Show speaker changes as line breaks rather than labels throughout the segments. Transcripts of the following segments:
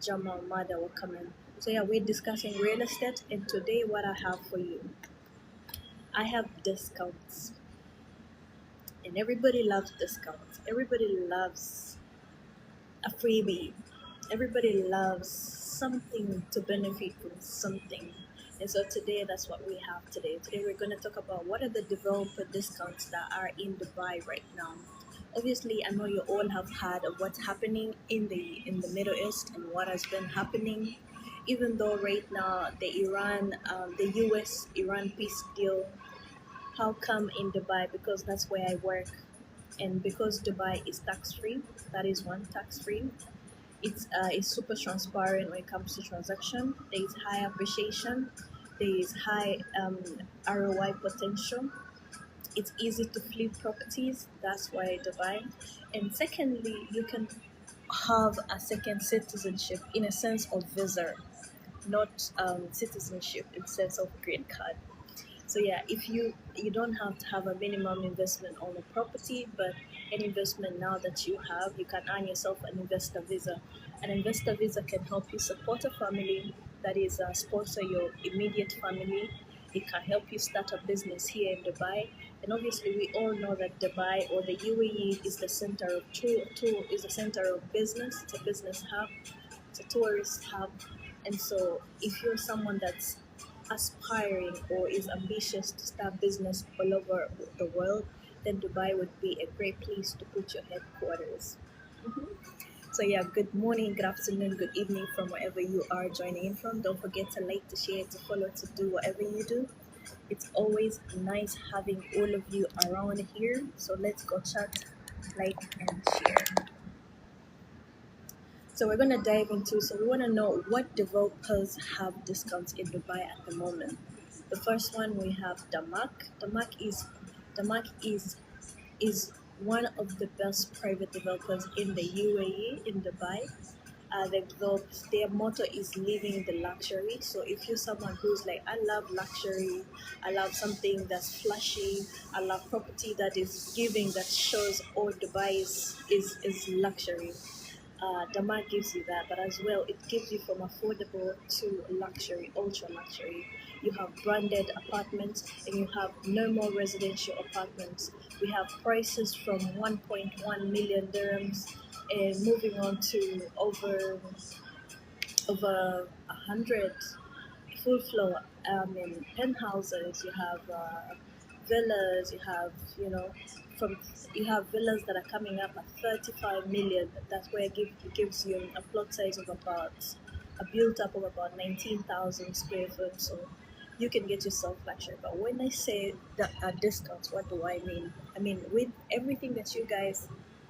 Jamal Mada will come in. So yeah, we're discussing real estate, and today what I have for you, I have discounts, and everybody loves discounts. Everybody loves a freebie. Everybody loves something to benefit from something. And so today, that's what we have today. Today, we're going to talk about what are the developer discounts that are in Dubai right now. Obviously, I know you all have heard of what's happening in the Middle East and what has been happening. Even though right now the U.S. Iran peace deal, how come in Dubai? Because that's where I work, and because Dubai is tax free, that is one tax free. It's super transparent when it comes to transaction. There is high appreciation. There is high ROI potential. It's easy to flip properties. That's why Dubai. And secondly, you can have a second citizenship in a sense of visa, not citizenship in sense of green card. So yeah, if you don't have to have a minimum investment on a property, but any investment now that you have, you can earn yourself an investor visa. An investor visa can help you support a family, that is, sponsor your immediate family. It can help you start a business here in Dubai. And obviously, we all know that Dubai or the UAE is the center of is the center of business. It's a business hub. It's a tourist hub. And so, if you're someone that's aspiring or is ambitious to start business all over the world, then Dubai would be a great place to put your headquarters. Mhm. So yeah, good morning, good afternoon, good evening from wherever you are joining in from. Don't forget to like, to share, to follow, to do whatever you do. It's always nice having all of you around here. So let's go chat, like, and share. So we're gonna dive into. So we want to know what developers have discounts in Dubai at the moment. The first one we have Damak. Damak is one of the best private developers in the UAE in Dubai. Their motto is living the luxury. So if you're someone who's like, I love luxury, I love something that's flashy, I love property that is giving, that shows all Dubai is luxury. Damar gives you that, but as well, it gives you from affordable to luxury, ultra luxury. You have branded apartments and you have normal residential apartments. We have prices from 1.1 million dirhams and moving on to over 100 full floor in penthouses. You have villas. You have from you have villas that are coming up at 35 million. That's where it gives you a plot size of about a built up of about 19,000 square foot. So you can get yourself luxury. But when I say that discounts, what do I mean? I mean with everything that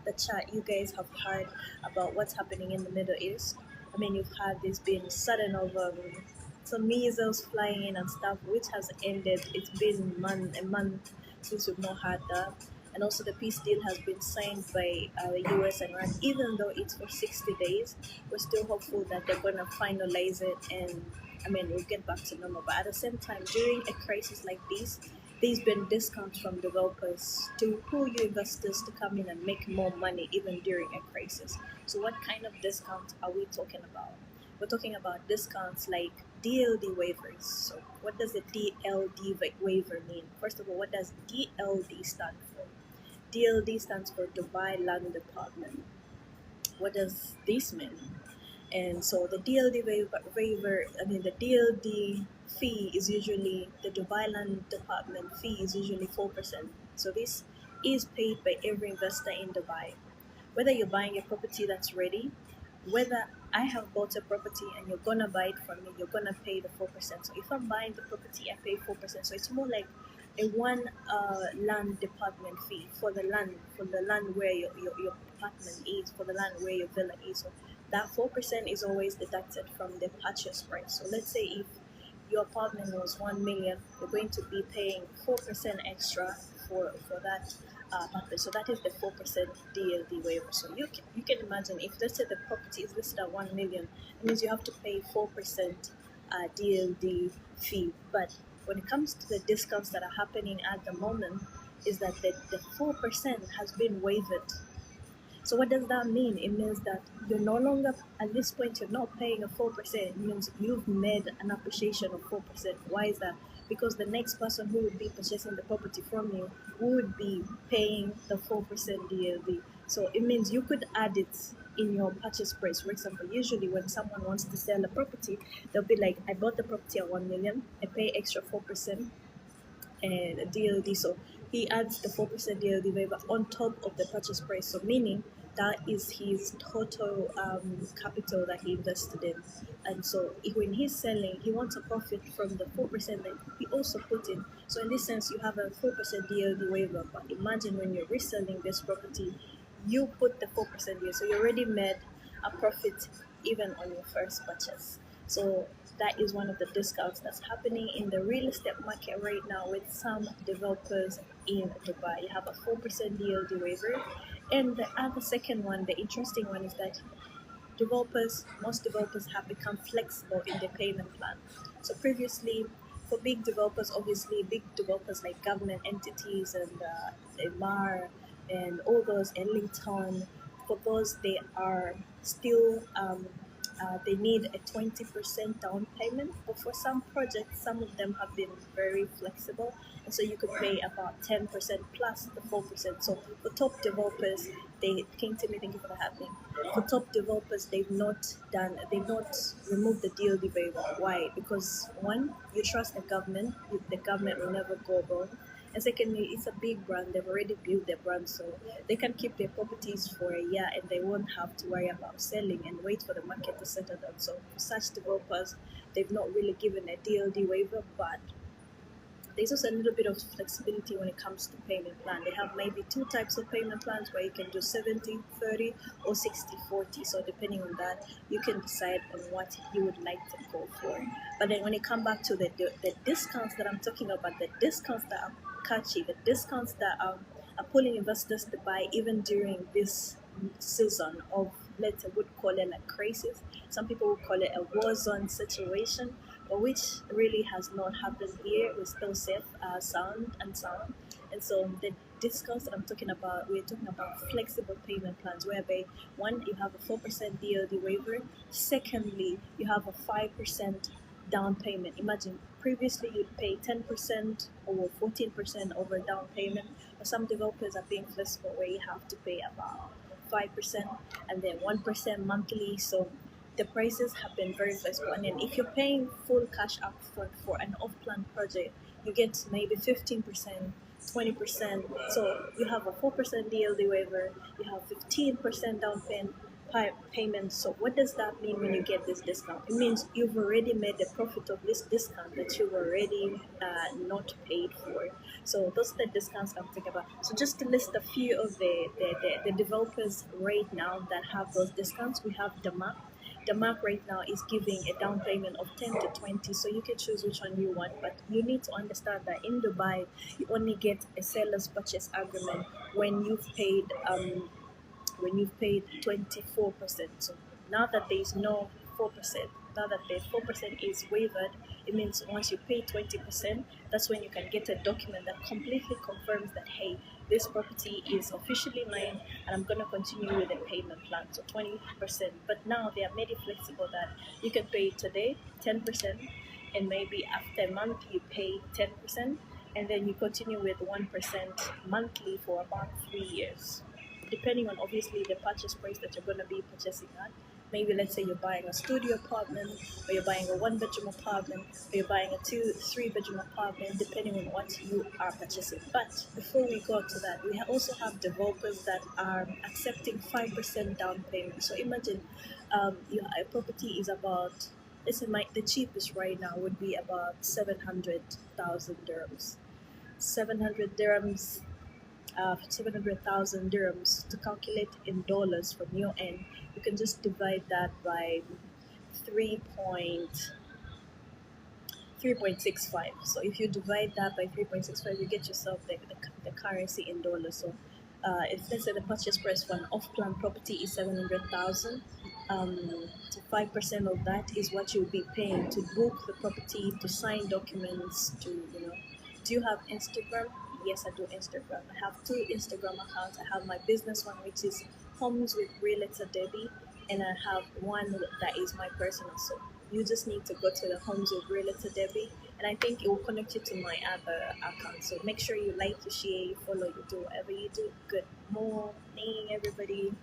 the chat you guys have heard about what's happening in the Middle East. I mean, you've had this being sudden of some measles flying in and stuff, which has ended. It's been a month since we've not had that. And also, the peace deal has been signed by the US and Iran. Even though it's for 60 days, we're still hopeful that they're going to finalize it, and I mean, we'll get back to normal. But at the same time, during a crisis like this, there's been discounts from developers to pull you investors to come in and make more money even during a crisis. So, what kind of discounts are we talking about? We're talking about discounts like DLD waivers. So, what does the DLD waiver mean? First of all, what does DLD stand for? DLD stands for Dubai Land Department. What does this mean? And so the DLD waiver, I mean, the DLD fee is usually, the Dubai Land Department fee is usually 4%. So this is paid by every investor in Dubai. Whether you're buying a property that's ready, whether I have bought a property and you're gonna buy it from me, you're gonna pay the 4%. So if I'm buying the property, I pay 4%. So it's more like a one land department fee for the land where your apartment is, for the land where your villa is. So that 4% is always deducted from the purchase price. So let's say if your apartment was 1 million, you're going to be paying 4% extra for that apartment. So that is the 4% DLD waiver. So you can imagine if let's say the property is listed at 1 million, it means you have to pay 4% DLD fee. But when it comes to the discounts that are happening at the moment, is that the 4% has been waived. So what does that mean? It means that you're no longer, at this point, you're not paying a 4%. It means you've made an appreciation of 4%. Why is that? Because the next person who would be purchasing the property from you would be paying the 4% DLD. So it means you could add it in your purchase price. For example, usually when someone wants to sell a property, they'll be like, I bought the property at 1 million, I pay extra 4% and DLD. So he adds the 4% DLD waiver on top of the purchase price. So meaning that is his total capital that he invested in. And so when he's selling, he wants a profit from the 4% that he also put in. So in this sense, you have a 4% DLD waiver. But imagine when you're reselling this property, you put the 4% here. So you already made a profit even on your first purchase. So that is one of the discounts that's happening in the real estate market right now with some developers in Dubai. You have a 4% DLD waiver. And the other second one, the interesting one, is that most developers have become flexible in their payment plan. So previously, for big developers, obviously big developers like government entities and Emar and all those, Ellington, for those they are still they need a 20% down payment. But for some projects, some of them have been very flexible, and so you could pay about 10% plus the 4%. So for top developers, they came to me, thank you for that happening. For top developers, they've not removed the DLD waiver. Why? Because one, you trust the government, the government will never go wrong. And secondly, it's a big brand. They've already built their brand, so they can keep their properties for a year and they won't have to worry about selling and wait for the market to settle down. So for such developers, they've not really given a DLD waiver, but there's also a little bit of flexibility when it comes to payment plan. They have maybe two types of payment plans where you can do 70/30 or 60/40. So depending on that, you can decide on what you would like to go for. But then when it comes back to the discounts that I'm talking about, the discounts that are catchy, the discounts that are pulling investors to buy even during this season of, let's say, would call it like crisis. Some people would call it a war zone situation, but which really has not happened here. We're still safe, sound. And so the discounts that I'm talking about, we're talking about flexible payment plans whereby one, you have a 4% DLD waiver. Secondly, you have a 5% down payment. Imagine previously you'd pay 10% or 14% over down payment, but some developers are being flexible where you have to pay about 5% and then 1% monthly. So the prices have been very flexible. And then if you're paying full cash upfront for an off-plan project, you get maybe 15%, 20%. So you have a 4% DLD waiver, you have 15% down payment. So what does that mean when you get this discount? It means you've already made the profit of this discount that you've already not paid for. So those are the discounts I'm thinking about. So just to list a few of the developers right now that have those discounts, we have Damak right now is giving a down payment of 10 to 20, so you can choose which one you want. But you need to understand that in Dubai, you only get a seller's purchase agreement when you've paid 24%. So now that there is no 4%, now that the 4% is waived, it means once you pay 20%, that's when you can get a document that completely confirms that, hey, this property is officially mine and I'm going to continue with the payment plan. So 20%. But now they have made it flexible that you can pay today 10%, and maybe after a month you pay 10%, and then you continue with 1% monthly for about 3 years, depending on obviously the purchase price that you're going to be purchasing at. Maybe let's say you're buying a studio apartment, or you're buying a 1 bedroom apartment, or you're buying a 3 bedroom apartment, depending on what you are purchasing. But before we go to that, we also have developers that are accepting 5% down payment. So imagine a property is about, let's say the cheapest right now would be about 700,000 dirhams. 700 dirhams 700,000 dirhams. To calculate in dollars from your end, you can just divide that by 3 3.65. So if you divide that by 3.65, you get yourself the currency in dollars. So if let's say the purchase price for an off-plan property is 700,000, so 5% of that is what you'll be paying to book the property, to sign documents, to Do you have Instagram? Yes, I do Instagram. I have two Instagram accounts. I have my business one, which is Homes with Realtor Debbie, and I have one that is my personal. So you just need to go to the Homes with Realtor Debbie, and I think it will connect you to my other account. So make sure you like, you share, you follow, you do whatever you do. Good morning, everybody.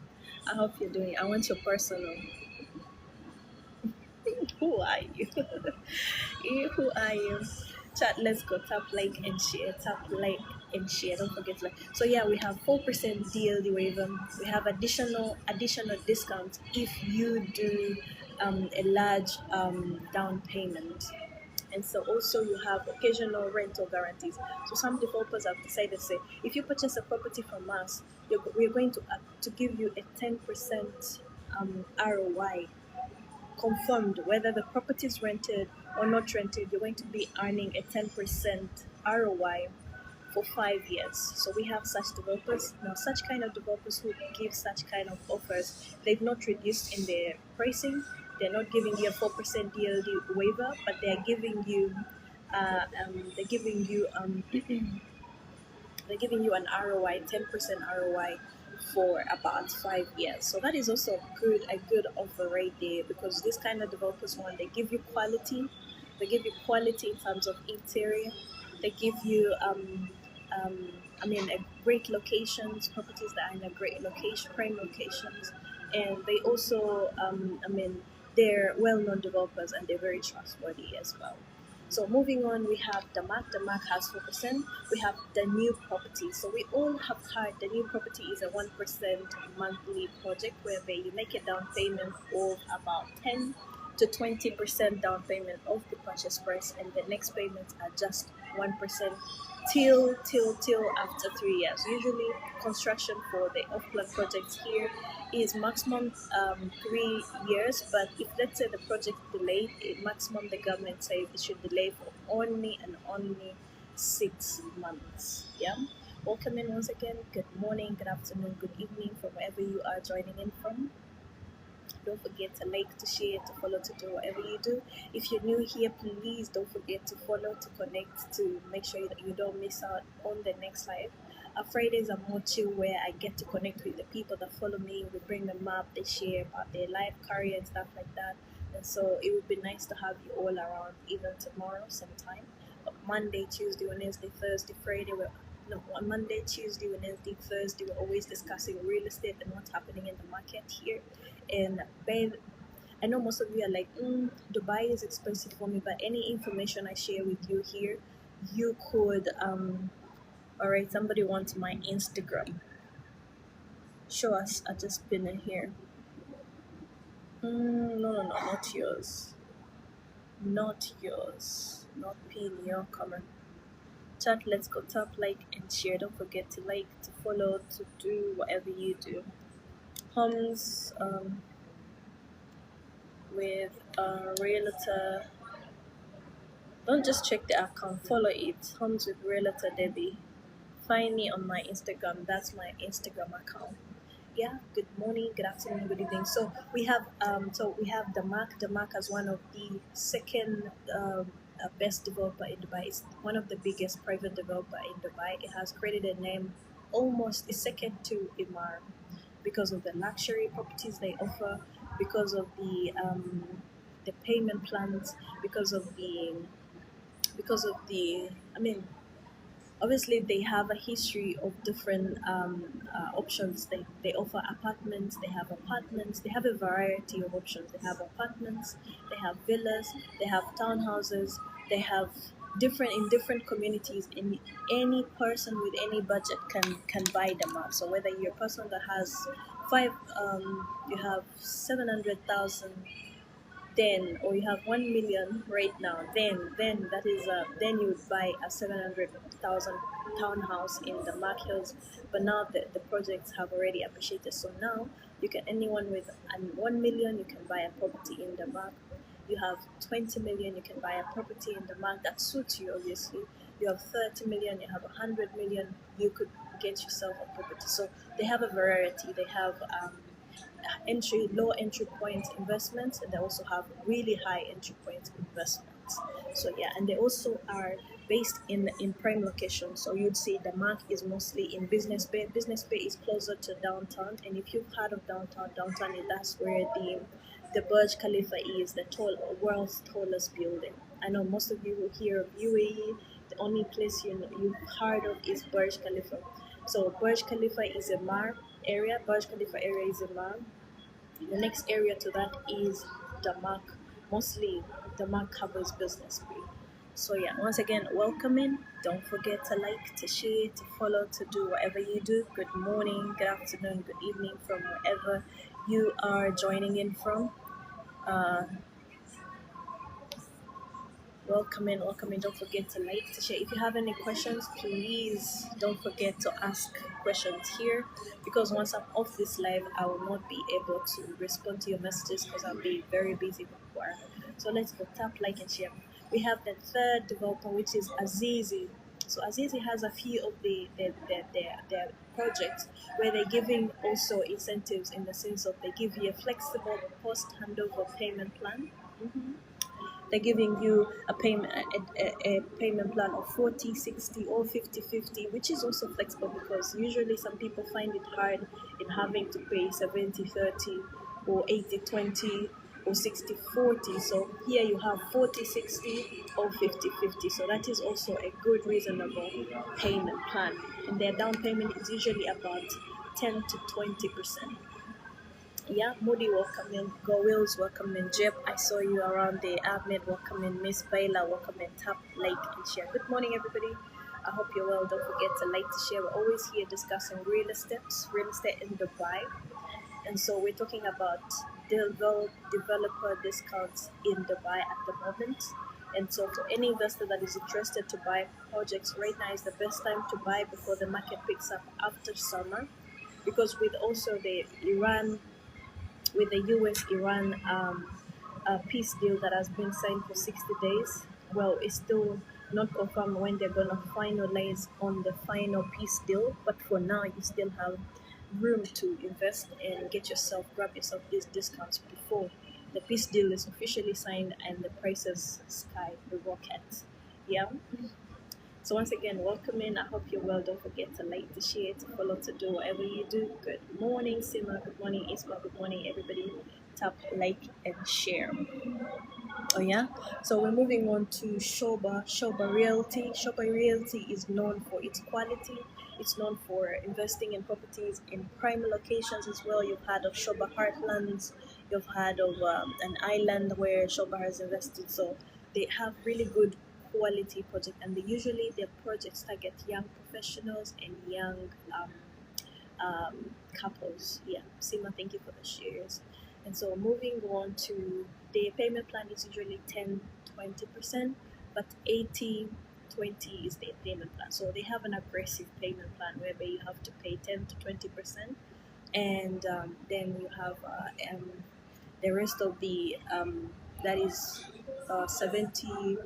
I hope you're doing. I want your personal. Who are you? Who are you? Chat, let's go. Tap like and share. Tap like and share. Don't forget to like. So yeah, we have 4% DLD waiver. We have additional discounts if you do a large down payment. And so also you have occasional rental guarantees. So some developers have decided to say, if you purchase a property from us, we're going to give you a 10% ROI confirmed, whether the property is rented or not rented. You're going to be earning a 10% ROI for 5 years. So we have such developers. Now, such kind of developers who give such kind of offers, they've not reduced in their pricing. They're not giving you a 4% DLD waiver, but they're giving you they're giving you an ROI, 10% ROI for about 5 years. So that is also a good offer right there, because this kind of developers, one, they give you quality. They give you quality in terms of interior. They give you um, a great locations, properties that are in a great location, prime locations, and they also they're well-known developers and they're very trustworthy as well. So moving on, we have Damak. Damak has 4%. We have the new property. So we all have heard the new property is a 1% monthly project whereby you make a down payment of about 10 to 20% down payment of the purchase price, and the next payments are just 1% till after 3 years. Usually, construction for the off-plan projects here is maximum 3 years, but if let's say the project delayed, maximum the government says it should delay for only and only 6 months. Yeah. Welcome in once again. Good morning, good afternoon, good evening from wherever you are joining in from. Don't forget to like, to share, to follow, to do whatever you do. If you're new here, please don't forget to follow, to connect, to make sure that you don't miss out on the next live. Fridays are more chill, where I get to connect with the people that follow me. We bring them up, they share about their life, career, and stuff like that. And so it would be nice to have you all around, even tomorrow sometime. Monday, Tuesday, Wednesday, Thursday, Friday. No, on Monday, Tuesday, Wednesday, Thursday, we're always discussing real estate and what's happening in the market here. And babe, I know most of you are like, Dubai is expensive for me, but any information I share with you here, you could, all right, somebody wants my Instagram. Show us. I just been in here. No, not yours. Not yours. Not pin your comment. Chat, let's go tap like and share. Don't forget to like, to follow, to do whatever you do. Homes, with a realtor. Don't just check the account, follow it. Homes with Realtor Debbie. Find me on my Instagram. That's my Instagram account. Yeah. Good morning, good afternoon, good evening. So we have Damak. Damak as one of the second best developer in Dubai. It's one of the biggest private developer in Dubai. It has created a name almost is second to Imar because of the luxury properties they offer, because of the payment plans, because of the obviously they have a history of different options. They offer apartments, they have a variety of options. They have apartments, they have villas, they have townhouses, they have different communities. And any person with any budget can buy them up. So whether you're a person that has you have 700,000, then, or you have 1 million right now, then that is then you would buy a 700,000 townhouse in the Mark Hills. But now the projects have already appreciated, so now you can, anyone with 1 million, you can buy a property in the Mark. You have 20 million, you can buy a property in the Mark that suits you. Obviously, you have 30 million, you have 100 million, you could get yourself a property. So they have a variety. They have low entry point investments, and they also have really high entry point investments. So yeah, and they also are based in prime location. So you'd see the mark is mostly in Business Bay. Business Bay is closer to downtown, and if you've heard of downtown, downtown is that's where the Burj Khalifa is, the world's tallest building. I know most of you who hear of UAE, the only place you've heard of is Burj Khalifa. So Burj Khalifa is a Mar area. Burj Khalifa area is a Mar. The next area to that is Damak. Mostly Damak covers Business Bay. So yeah, once again, welcome in. Don't forget to like, to share, to follow, to do whatever you do. Good morning, good afternoon, good evening from wherever you are joining in from. Uh, welcome in, welcome in. Don't forget to like, to share. If you have any questions, please don't forget to ask questions here, because once I'm off this live, I will not be able to respond to your messages because I'll be very busy with work. So let's go, tap, like, and share. We have the third developer, which is Azizi. So Azizi has a few of their projects where they're giving also incentives, in the sense of they give you a flexible post handover payment plan. They're giving you a payment plan of 40, 60, or 50, 50, which is also flexible, because usually some people find it hard in having to pay 70, 30, or 80, 20, or 60, 40. So here you have 40, 60, or 50, 50. So that is also a good, reasonable payment plan. And their down payment is usually about 10 to 20%. Yeah, Moody, welcome in. Go Wills, welcome in. Jeb, I saw you around there. Ahmed, welcome in. Miss Baila, welcome in. Tap, like, and share. Good morning, everybody. I hope you're well. Don't forget to like, to share. We're always here discussing real estate in Dubai. And so we're talking about developer discounts in Dubai at the moment. And so for any investor that is interested to buy projects, right now is the best time to buy before the market picks up after summer. Because with also with the US Iran peace deal that has been signed for 60 days. Well, it's still not confirmed when they're going to finalize on the final peace deal, but for now, you still have room to invest and grab yourself these discounts before the peace deal is officially signed and the prices rocket. Yeah. So once again, welcome in. I hope you're well. Don't forget to like, to share, to follow, to do whatever you do. Good morning, Sima. Good morning, Isma. Good morning, everybody. Tap, like, and share. Oh yeah. So we're moving on to Shoba Realty. Shoba Realty is known for its quality. It's known for investing in properties in prime locations as well. You've heard of Shoba Heartlands. You've heard of an island where Shoba has invested. So they have really good quality project, and their projects target young professionals and young couples. Yeah, Sima, thank you for the shares. And so moving on to the payment plan is usually 10-20%, but 80-20 is the payment plan. So they have an aggressive payment plan whereby you have to pay 10-20%, and then you have the rest of the that is 70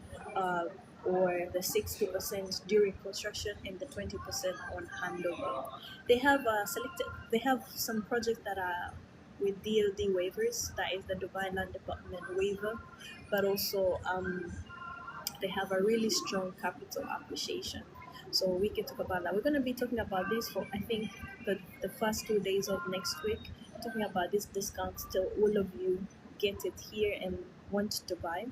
or the 60% during construction and the 20% on handover. They have they have some projects that are with DLD waivers, that is the Dubai Land Development waiver, but also they have a really strong capital appreciation. So we can talk about that. We're going to be talking about this for, I think, the first 2 days of next week, talking about this discounts till all of you get it here and want to buy.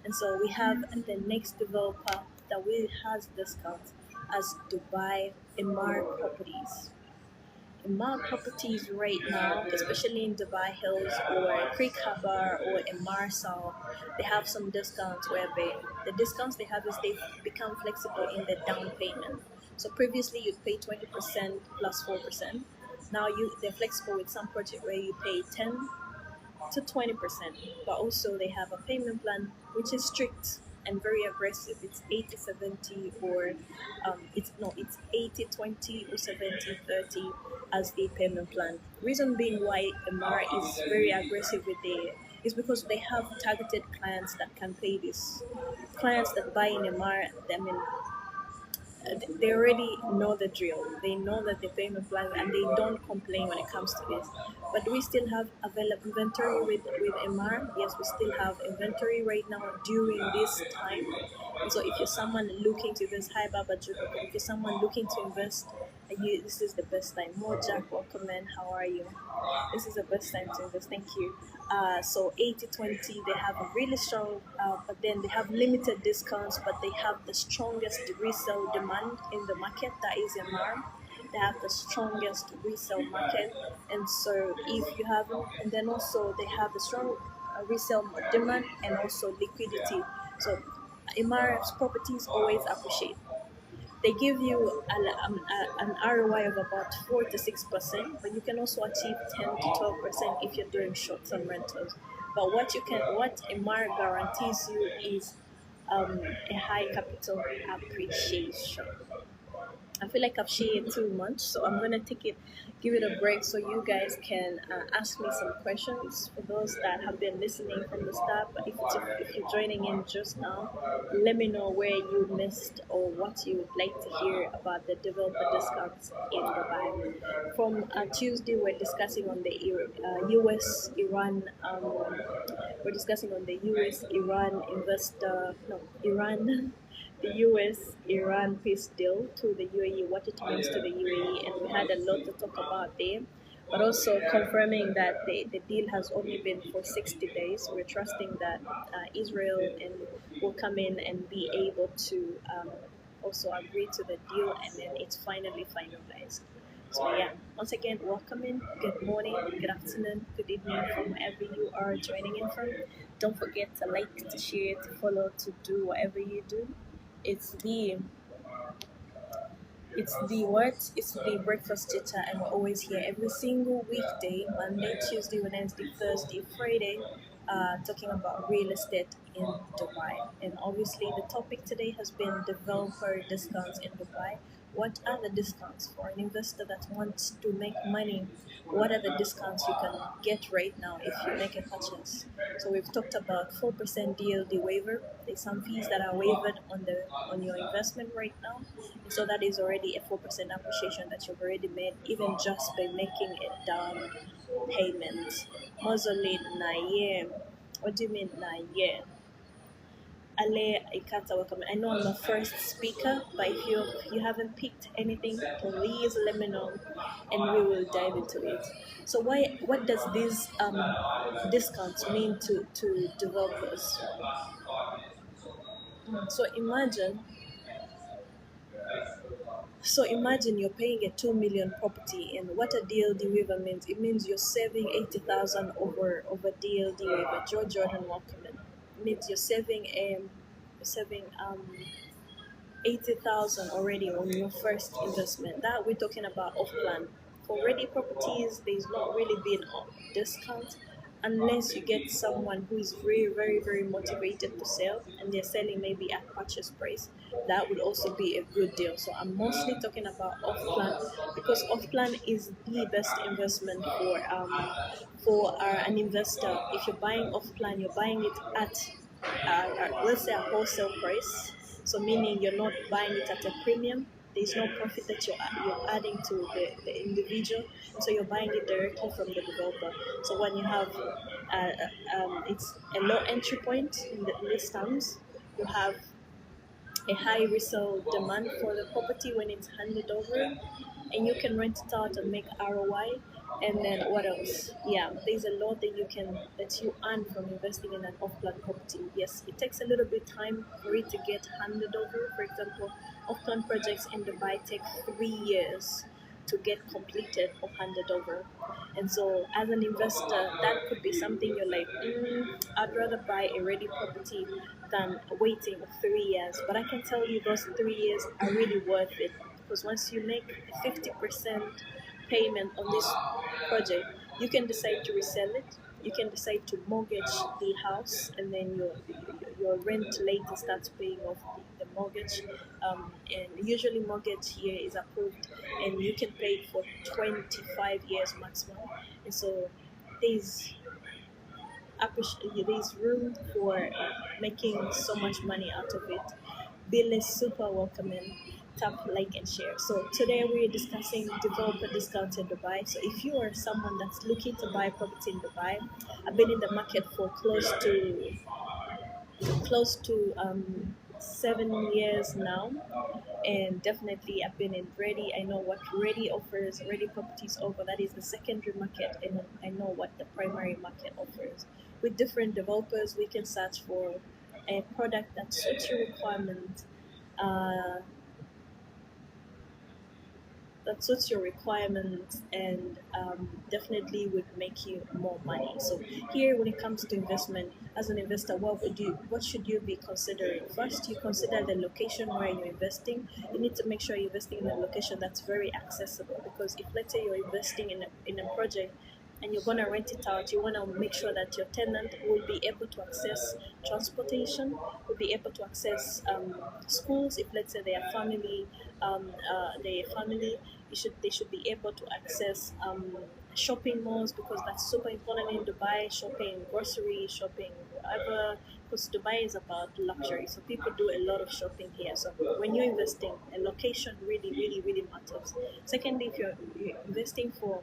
And so we have the next developer that will has discounts as Dubai Emar Properties. Emar Properties right now, especially in Dubai Hills or Creek Harbor or Emar South, they have some discounts where the discounts they have is they become flexible in the down payment. So previously you'd pay 20% plus 4%. Now they're flexible with some project where you pay 10 to 20%, but also they have a payment plan which is strict and very aggressive. It's 80-70 or it's 80-20 or 70-30 as the payment plan. Reason being why Emar is very aggressive with is because they have targeted clients that can pay this. Clients that buy in Emar, they already know the drill. They know that the payment plan, and they don't complain when it comes to this. But do we still have available inventory with MR? Yes, we still have inventory right now during this time. And so if you're someone looking to invest, hi Baba Juba, if you're someone looking to invest, this is the best time. More Jack, welcome in. How are you? This is the best time to invest. Thank you. So 80/20, they have a really strong, but then they have limited discounts, but they have the strongest resale demand in the market. That is MR. They have the strongest resale market, and so if you have, and then also they have a strong resale demand and also liquidity. So MR's properties always appreciate. They give you an ROI of about 4 to 6%, but you can also achieve 10 to 12% if you're doing short-term rentals. But what MR guarantees you is a high capital appreciation. I feel like I've shared too much, so I'm gonna give it a break so you guys can ask me some questions. For those that have been listening from the start, but if you're joining in just now, let me know where you missed or what you would like to hear about the developer discounts in Dubai. From Tuesday, we're discussing on the U.S. Iran. We're discussing on the U.S. Iran investor, no, Iran, the U.S. Iran peace deal to the UAE, what it means to the UAE, and we had a lot to talk about there. But also confirming that the deal has only been for 60 days. We're trusting that Israel and will come in and be able to also agree to the deal, and then it's finally finalized. So yeah, once again, welcome in. Good morning, good afternoon, good evening from wherever you are joining in from. Don't forget to like, to share, to follow, to do whatever you do. It's the it's the breakfast jitter, and we're always here every single weekday, Monday, Tuesday, Wednesday, Thursday, Friday, talking about real estate in Dubai. And obviously, the topic today has been developer discounts in Dubai. What are the discounts for an investor that wants to make money? What are the discounts you can get right now if you make a purchase? So we've talked about 4% DLD waiver. There's some fees that are waived on your investment right now. So that is already a 4% appreciation that you've already made, even just by making a down payment. Mausoleum Naye. What do you mean Naye? Ale Ikata, welcome. I know I'm the first speaker, but if you haven't picked anything, please let me know, and we will dive into it. So what does these discounts mean to developers? So imagine So imagine you're paying a 2 million property, and what a DLD waiver means. It means you're saving 80,000 over DLD waiver. George Jordan Walkerman. It means you're saving 80,000 already on your first investment. That we're talking about off plan. For ready properties, there's not really been a discount unless you get someone who is very, very, very motivated to sell and they're selling maybe at purchase price. That would also be a good deal. So I'm mostly talking about off plan because off plan is the best investment for an investor. If you're buying off plan, you're buying it at let's say a wholesale price. So meaning you're not buying it at a premium. There's no profit that you're adding to the individual, and so you're buying it directly from the developer. So when you have it's a low entry point in these terms, you have a high resale demand for the property when it's handed over, and you can rent it out and make ROI. And then what else? Yeah, there's a lot that you earn from investing in an off-plan property. Yes, it takes a little bit time for it to get handed over. For example, off-plan projects in Dubai take 3 years to get completed or handed over. And so, as an investor, that could be something you're like, I'd rather buy a ready property than waiting 3 years. But I can tell you, those 3 years are really worth it because once you make a 50% payment on this project, you can decide to resell it. You can decide to mortgage the house, and then your rent later starts paying off the mortgage. And usually, mortgage here is approved, and you can pay it for 25 years maximum. And so, there's there's room for making so much money out of it. Bill is super welcoming. tap, like, and share. So today we're discussing developer discounts in Dubai. So if you are someone that's looking to buy property in Dubai, I've been in the market for close to 7 years now, and definitely I've been in Ready. I know what Ready offers. Ready Properties offer, that is the secondary market, and I know what the primary market offers. With different developers, we can search for a product that suits your requirements. Uh, that suits your requirements and definitely would make you more money. So here, when it comes to investment, as an investor, what should you be considering? First, you consider the location where you're investing. You need to make sure you're investing in a location that's very accessible, because if, let's say, you're investing in a project and you're going to rent it out, you want to make sure that your tenant will be able to access transportation, will be able to access schools. If, let's say, their family, they should be able to access shopping malls, because that's super important in Dubai. Shopping, grocery shopping, whatever, because Dubai is about luxury, so people do a lot of shopping here. So when you're investing, a location really, really, really matters. Secondly, you're investing for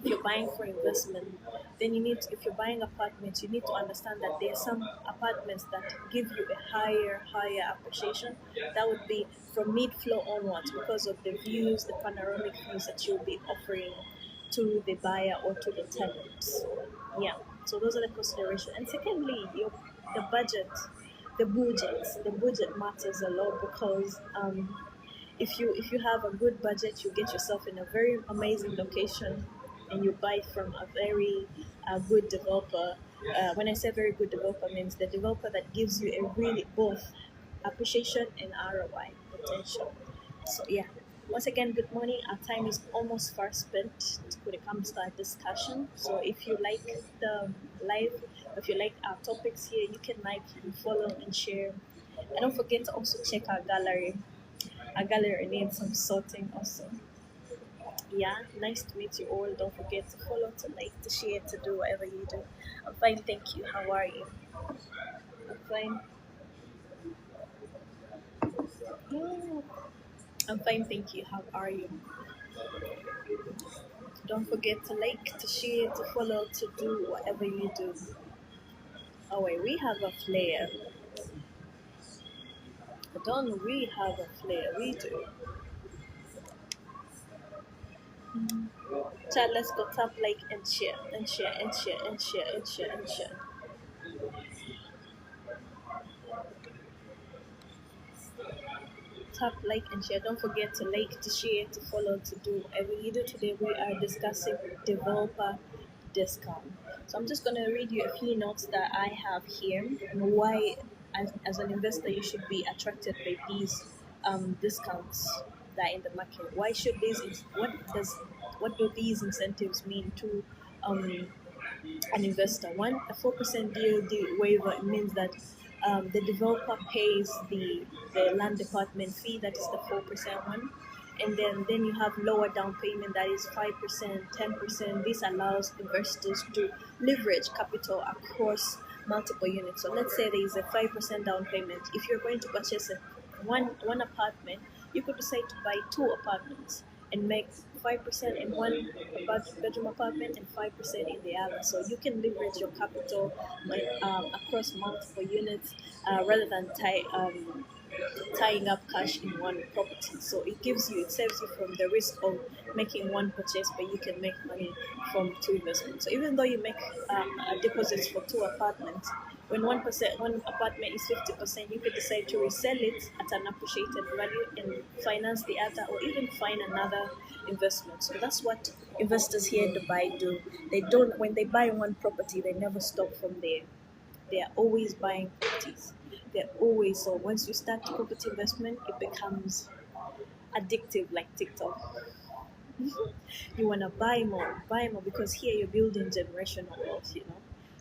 if you're buying for investment, then if you're buying apartments, you need to understand that there are some apartments that give you a higher appreciation. That would be from mid-floor onwards, because of the views, the panoramic views that you'll be offering to the buyer or to the tenants. Yeah, so those are the considerations. And secondly, the budget, the budget matters a lot, because if you have a good budget, you get yourself in a very amazing location, and you buy from a very good developer. When I say very good developer, means the developer that gives you a really both appreciation and ROI potential. So yeah. Once again, good morning. Our time is almost far spent when it comes to our discussion. So if you like the live, if you like our topics here, you can like, and follow, and share. And don't forget to also check our gallery. Our gallery needs some sorting also. Yeah, nice to meet you all. Don't forget to follow, to like, to share, to do whatever you do. I'm fine, thank you. How are you? I'm fine. Yeah, I'm fine, thank you. How are you? Don't forget to like, to share, to follow, to do whatever you do. Oh wait, we have a flare. Don't we have a flare? We do. Chat, let's go tap, like, and share, and share, and share, and share, and share, and share. Tap, like, and share. Don't forget to like, to share, to follow, to do whatever you do. Today we are discussing developer discount. So I'm just gonna read you a few notes that I have here, and why, as an investor, you should be attracted by these discounts that are in the market. Why should what do these incentives mean to um, an investor? One, a 4% deal waiver means that the developer pays the land department fee, that is the 4% one. And then you have lower down payment, that is 5%, 10%. This allows investors to leverage capital across multiple units. So let's say there is a 5% down payment. If you're going to purchase one apartment, you could decide to buy two apartments and make 5% in one bedroom apartment and 5% in the other. So you can leverage your capital across multiple units rather than tying up cash in one property. So it saves you from the risk of making one purchase, but you can make money from two investments. So even though you make deposits for two apartments, when 1% one apartment is 50%, you could decide to resell it at an appreciated value and finance the other, or even find another investment. So that's what investors here in Dubai do. They don't When they buy one property, they never stop from there. They are always buying properties. They're always So once you start property investment, it becomes addictive like TikTok. You wanna buy more, because here you're building generational wealth.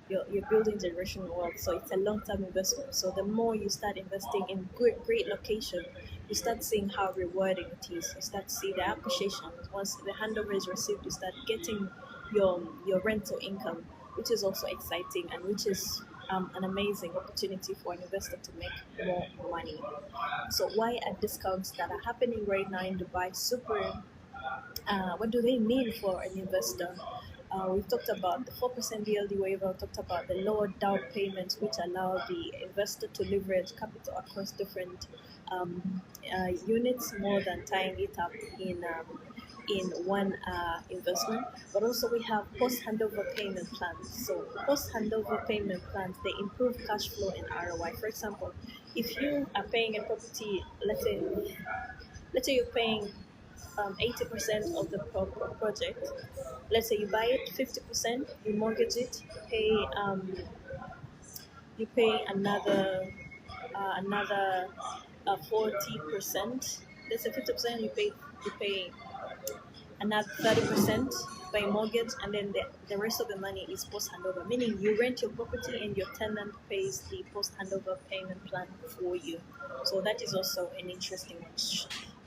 You're building generational wealth. So it's a long-term investment. So the more you start investing in great location, you start seeing how rewarding it is. You start to see the appreciation. Once the handover is received, you start getting your rental income, which is also exciting, and which is an amazing opportunity for an investor to make more money. So why are discounts that are happening right now in Dubai super? What do they mean for an investor? We've talked about the 4% DLD waiver, we talked about the lower down payments, which allow the investor to leverage capital across different units more than tying it up in one investment. But also we have post handover payment plans. So post handover payment plans, they improve cash flow and ROI. For example, if you are paying a property, let's say you're paying 80% of the project. Let's say you buy it 50%, you mortgage it, you pay another 40%. Let's say 50%, you pay another 30% by mortgage, and then the rest of the money is post handover. Meaning you rent your property and your tenant pays the post handover payment plan for you. So that is also an interesting one.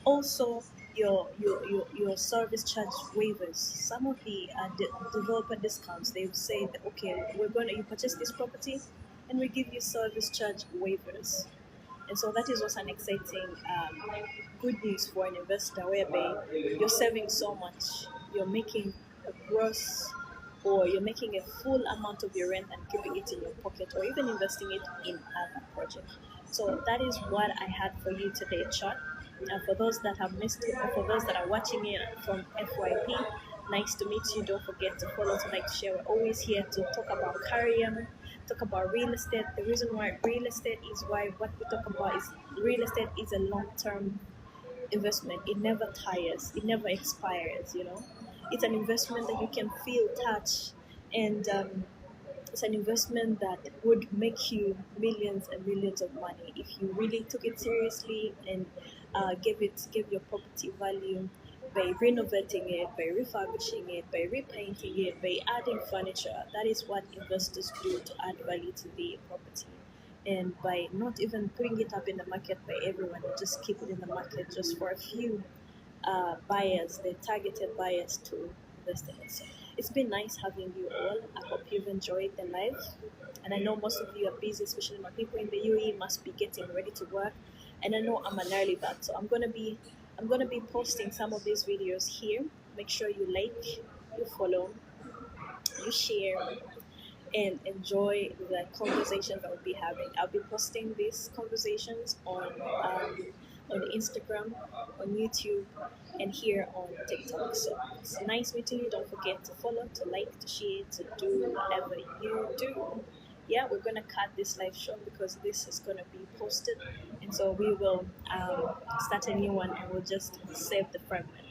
Also, your service charge waivers. Some of the developer discounts, they say that okay, you purchase this property, and we give you service charge waivers. And so that is also an exciting good news for an investor whereby you're saving so much. You're making a gross or you're making a full amount of your rent and keeping it in your pocket or even investing it in other projects. So that is what I had for you today, chat. For those that have missed it, or for those that are watching it from FYP, nice to meet you. Don't forget to follow, to like, to share. We're always here to talk about career, talk about real estate. The reason why real estate is why what we talk about is real estate is a long-term investment. It never tires, it never expires, it's an investment that you can feel, touch, and it's an investment that would make you millions and millions of money if you really took it seriously and gave your property value by renovating it, by refurbishing it, by repainting it, by adding furniture. That is what investors do to add value to the property. And by not even putting it up in the market by everyone, just keep it in the market just for a few buyers, the targeted buyers to invest in it. So it's been nice having you all. I hope you've enjoyed the live. And I know most of you are busy, especially my people in the UAE must be getting ready to work. And I know I'm an early bird, so I'm gonna be posting some of these videos here. Make sure you like, you follow, you share, and enjoy the conversations that we'll be having. I'll be posting these conversations on Instagram, on YouTube, and here on TikTok. So it's nice meeting you. Don't forget to follow, to like, to share, to do whatever you do. Yeah, we're gonna cut this live short because this is gonna be posted, and so we will start a new one and we'll just save the fragment.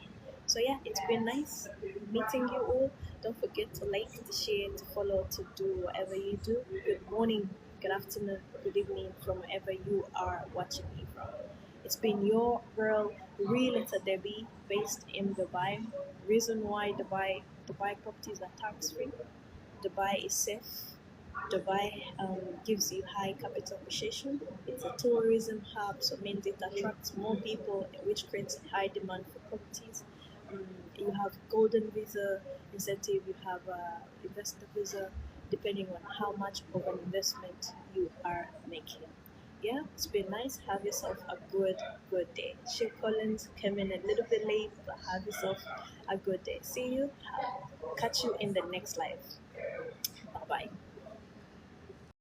So yeah, it's been nice meeting you all. Don't forget to like, to share, to follow, to do whatever you do. Good morning, good afternoon, good evening from wherever you are watching me from. It's been your girl, Realtor Debbie, based in Dubai. Reason why Dubai properties are tax free. Dubai is safe. Dubai gives you high capital appreciation. It's a tourism hub, so means it attracts more people, which creates a high demand for properties. You have golden visa incentive, you have investor visa, depending on how much of an investment you are making. Yeah, it's been nice. Have yourself a good day. Shiv Collins came in a little bit late, but have yourself a good day. See you. Catch you in the next live. Bye bye.